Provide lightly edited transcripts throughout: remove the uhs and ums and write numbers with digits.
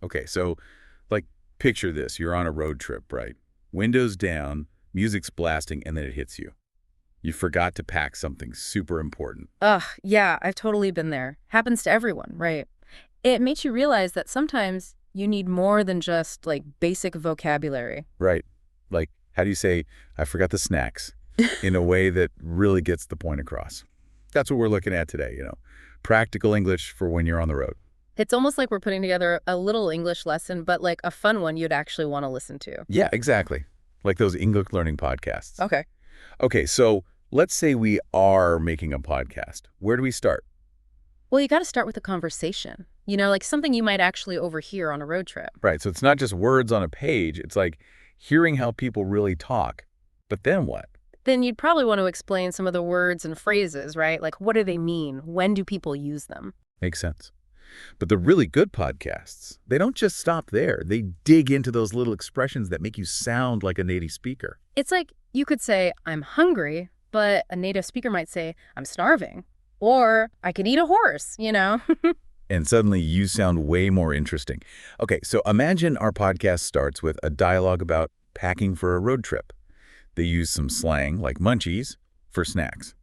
Okay, so like picture this. You're on a road trip, right? Windows down, music's blasting, and then it hits you. You forgot to pack something super important. Ugh, yeah, I've totally been there. Happens to everyone, right? It makes you realize that sometimes you need more than just, like, basic vocabulary. Right. Like, how do you say, I forgot the snacks, in a way that really gets the point across? That's what we're looking at today. Practical English for when you're on the road. It's almost like we're putting together a little English lesson, but like a fun one you'd actually want to listen to. Yeah, exactly. Like those English learning podcasts. Okay. Okay, so let's say we are making a podcast. Where do we start? Well, you got to start with a conversation. Like something you might actually overhear on a road trip. Right, so it's not just words on a page. It's like hearing how people really talk. But then what? Then you'd probably want to explain some of the words and phrases, right? Like, what do they mean? When do people use them? Makes sense. But the really good podcasts, they don't just stop there. They dig into those little expressions that make you sound like a native speaker. It's like you could say, I'm hungry, but a native speaker might say, I'm starving. Or I could eat a horse. And suddenly you sound way more interesting. Okay, so imagine our podcast starts with a dialogue about packing for a road trip. They use some slang, like munchies, for snacks.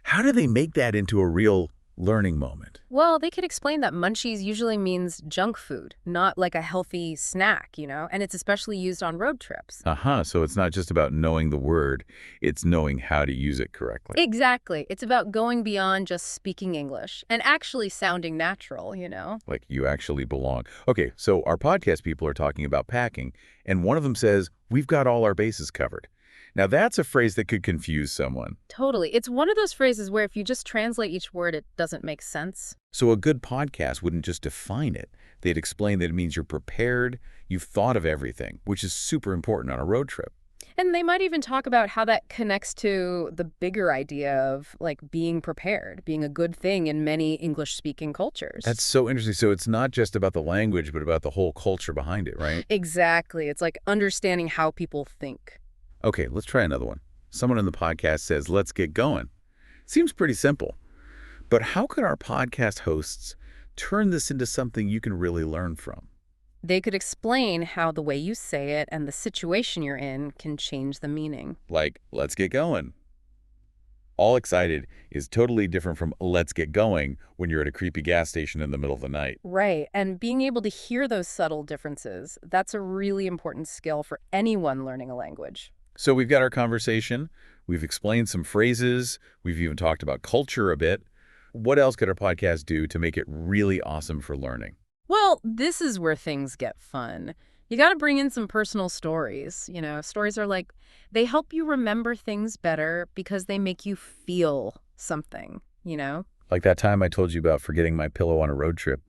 How do they make that into a real learning moment? Well, they could explain that munchies usually means junk food, not like a healthy snack, and it's especially used on road trips. So it's not just about knowing the word, it's knowing how to use it correctly. Exactly. It's about going beyond just speaking English and actually sounding natural. Like you actually belong. Okay, so our podcast people are talking about packing, and one of them says, we've got all our bases covered. Now, that's a phrase that could confuse someone. Totally. It's one of those phrases where if you just translate each word, it doesn't make sense. So a good podcast wouldn't just define it. They'd explain that it means you're prepared, you've thought of everything, which is super important on a road trip. And they might even talk about how that connects to the bigger idea of, like, being prepared, being a good thing in many English-speaking cultures. That's so interesting. So it's not just about the language, but about the whole culture behind it, right? Exactly. It's like understanding how people think. Okay, let's try another one. Someone in the podcast says, let's get going. Seems pretty simple. But how could our podcast hosts turn this into something you can really learn from? They could explain how the way you say it and the situation you're in can change the meaning. Like, let's get going. All excited is totally different from let's get going when you're at a creepy gas station in the middle of the night. Right. And being able to hear those subtle differences, that's a really important skill for anyone learning a language. So we've got our conversation. We've explained some phrases. We've even talked about culture a bit. What else could our podcast do to make it really awesome for learning? Well, this is where things get fun. You got to bring in some personal stories. Stories are like, they help you remember things better because they make you feel something. Like that time I told you about forgetting my pillow on a road trip.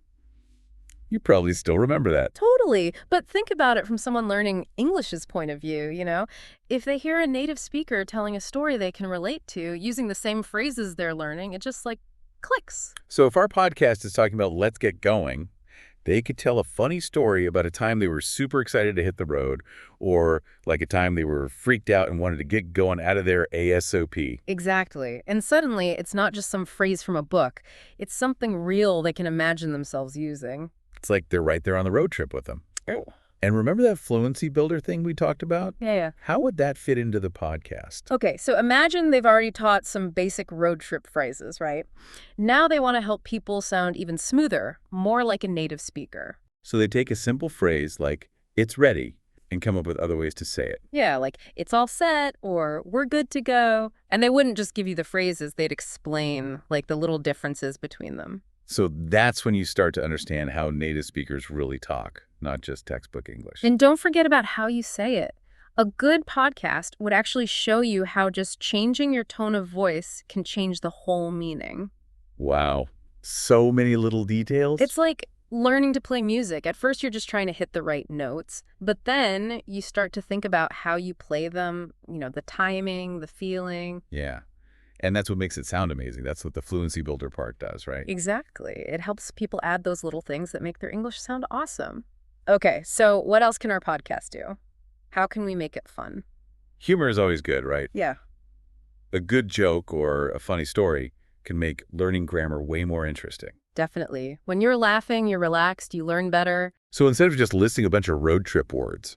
You probably still remember that. Totally. But think about it from someone learning English's point of view. If they hear a native speaker telling a story they can relate to using the same phrases they're learning, it just like clicks. So if our podcast is talking about let's get going, they could tell a funny story about a time they were super excited to hit the road, or like a time they were freaked out and wanted to get going out of there ASAP. Exactly. And suddenly, it's not just some phrase from a book. It's something real they can imagine themselves using. It's like they're right there on the road trip with them. Oh. And remember that fluency builder thing we talked about? Yeah. How would that fit into the podcast? Okay, so imagine they've already taught some basic road trip phrases, right? Now they want to help people sound even smoother, more like a native speaker. So they take a simple phrase like, it's ready, and come up with other ways to say it. Yeah, like, it's all set, or we're good to go. And they wouldn't just give you the phrases, they'd explain, like, the little differences between them. So that's when you start to understand how native speakers really talk, not just textbook English. And don't forget about how you say it. A good podcast would actually show you how just changing your tone of voice can change the whole meaning. Wow. So many little details. It's like learning to play music. At first, you're just trying to hit the right notes, but then you start to think about how you play them, the timing, the feeling. Yeah. And that's what makes it sound amazing. That's what the fluency builder part does, right? Exactly. It helps people add those little things that make their English sound awesome. Okay, so what else can our podcast do? How can we make it fun? Humor is always good, right? Yeah. A good joke or a funny story can make learning grammar way more interesting. Definitely. When you're laughing, you're relaxed, you learn better. So instead of just listing a bunch of road trip words,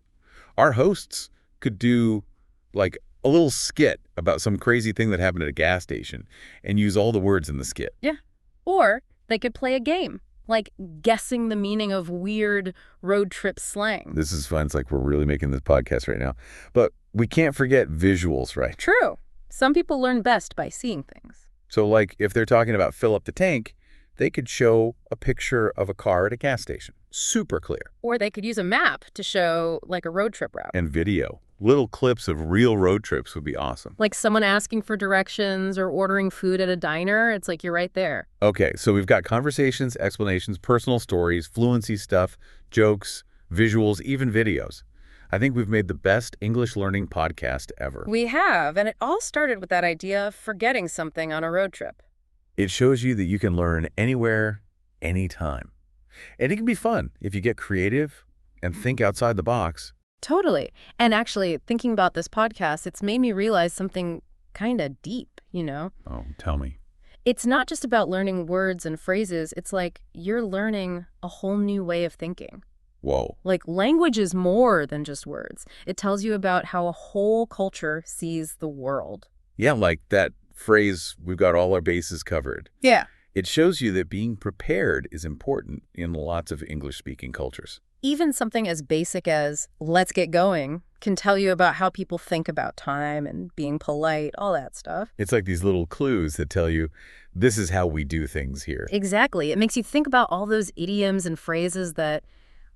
our hosts could do like a little skit about some crazy thing that happened at a gas station and use all the words in the skit. Yeah. Or they could play a game, like guessing the meaning of weird road trip slang. This is fun. It's like we're really making this podcast right now. But we can't forget visuals, right? True. Some people learn best by seeing things. So like if they're talking about fill up the tank, they could show a picture of a car at a gas station. Super clear. Or they could use a map to show like a road trip route. And video. Little clips of real road trips would be awesome. Like someone asking for directions or ordering food at a diner. It's like you're right there. Okay, so we've got conversations, explanations, personal stories, fluency stuff, jokes, visuals, even videos. I think we've made the best English learning podcast ever. We have, and it all started with that idea of forgetting something on a road trip. It shows you that you can learn anywhere, anytime. And it can be fun if you get creative and think outside the box. Totally. And actually, thinking about this podcast, it's made me realize something kind of deep, you know? Oh, tell me. It's not just about learning words and phrases. It's like you're learning a whole new way of thinking. Whoa. Like language is more than just words. It tells you about how a whole culture sees the world. Yeah, like that phrase, we've got all our bases covered. Yeah. It shows you that being prepared is important in lots of English-speaking cultures. Even something as basic as, let's get going, can tell you about how people think about time and being polite, all that stuff. It's like these little clues that tell you, this is how we do things here. Exactly. It makes you think about all those idioms and phrases that,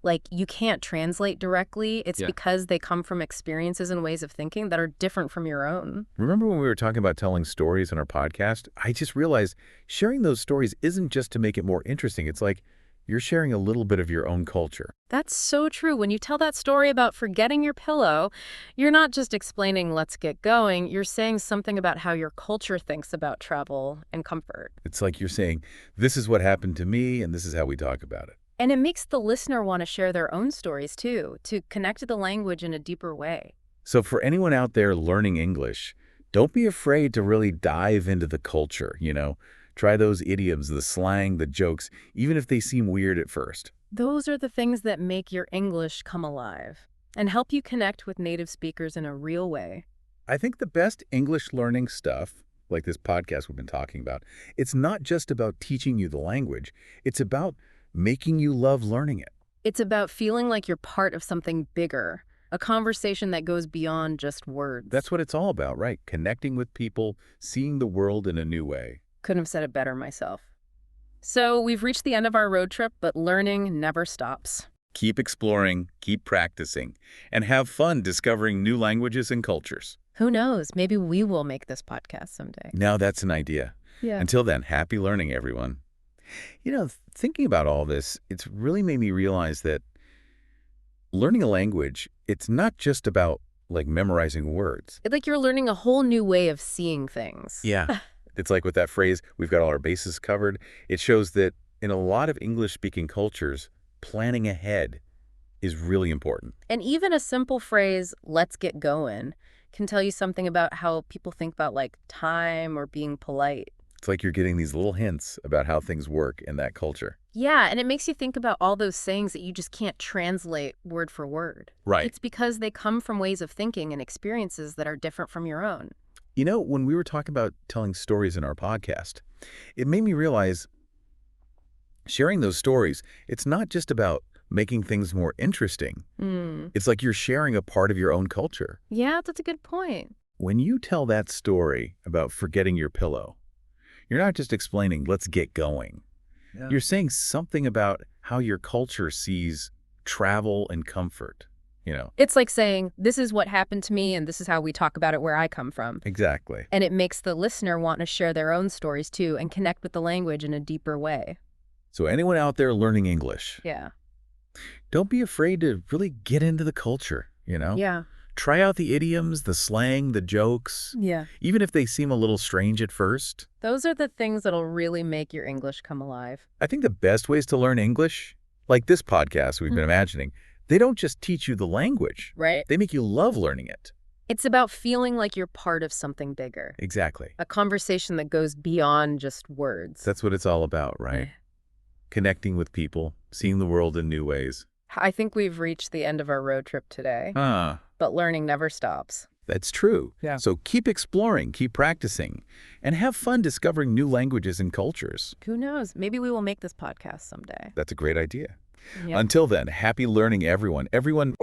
like, you can't translate directly. It's because they come from experiences and ways of thinking that are different from your own. Remember when we were talking about telling stories on our podcast? I just realized sharing those stories isn't just to make it more interesting. It's like you're sharing a little bit of your own culture. That's so true. When you tell that story about forgetting your pillow, you're not just explaining let's get going. You're saying something about how your culture thinks about travel and comfort. It's like you're saying, this is what happened to me, and this is how we talk about it. And it makes the listener want to share their own stories, too, to connect to the language in a deeper way. So for anyone out there learning English, don't be afraid to really dive into the culture, you know? Try those idioms, the slang, the jokes, even if they seem weird at first. Those are the things that make your English come alive and help you connect with native speakers in a real way. I think the best English learning stuff, like this podcast we've been talking about, it's not just about teaching you the language. It's about making you love learning it. It's about feeling like you're part of something bigger, a conversation that goes beyond just words. That's what it's all about, right? Connecting with people, seeing the world in a new way. Couldn't have said it better myself. So we've reached the end of our road trip, but learning never stops. Keep exploring, keep practicing, and have fun discovering new languages and cultures. Who knows? Maybe we will make this podcast someday. Now that's an idea. Yeah. Until then, happy learning, everyone. You know, thinking about all this, it's really made me realize that learning a language, it's not just about, like, memorizing words. It's like you're learning a whole new way of seeing things. Yeah. It's like with that phrase, we've got all our bases covered. It shows that in a lot of English-speaking cultures, planning ahead is really important. And even a simple phrase, let's get going, can tell you something about how people think about, like, time or being polite. It's like you're getting these little hints about how things work in that culture. Yeah, and it makes you think about all those sayings that you just can't translate word for word. Right. It's because they come from ways of thinking and experiences that are different from your own. You know, when we were talking about telling stories in our podcast, it made me realize sharing those stories, it's not just about making things more interesting. It's like you're sharing a part of your own culture. Yeah, that's a good point. When you tell that story about forgetting your pillow, you're not just explaining, let's get going. Yeah. You're saying something about how your culture sees travel and comfort. You know. It's like saying, this is what happened to me and this is how we talk about it where I come from. Exactly. And it makes the listener want to share their own stories too and connect with the language in a deeper way. So anyone out there learning English, yeah, don't be afraid to really get into the culture, you know? Yeah. Try out the idioms, the slang, the jokes. Yeah. Even if they seem a little strange at first. Those are the things that'll really make your English come alive. I think the best ways to learn English, like this podcast we've been imagining, they don't just teach you the language. Right. They make you love learning it. It's about feeling like you're part of something bigger. Exactly. A conversation that goes beyond just words. That's what it's all about, right? Connecting with people, seeing the world in new ways. I think we've reached the end of our road trip today, Ah, but learning never stops. that's true. Yeah. So keep exploring, keep practicing, and have fun discovering new languages and cultures. Who knows? Maybe we will make this podcast someday. That's a great idea. Yep. Until then, happy learning, everyone. Everyone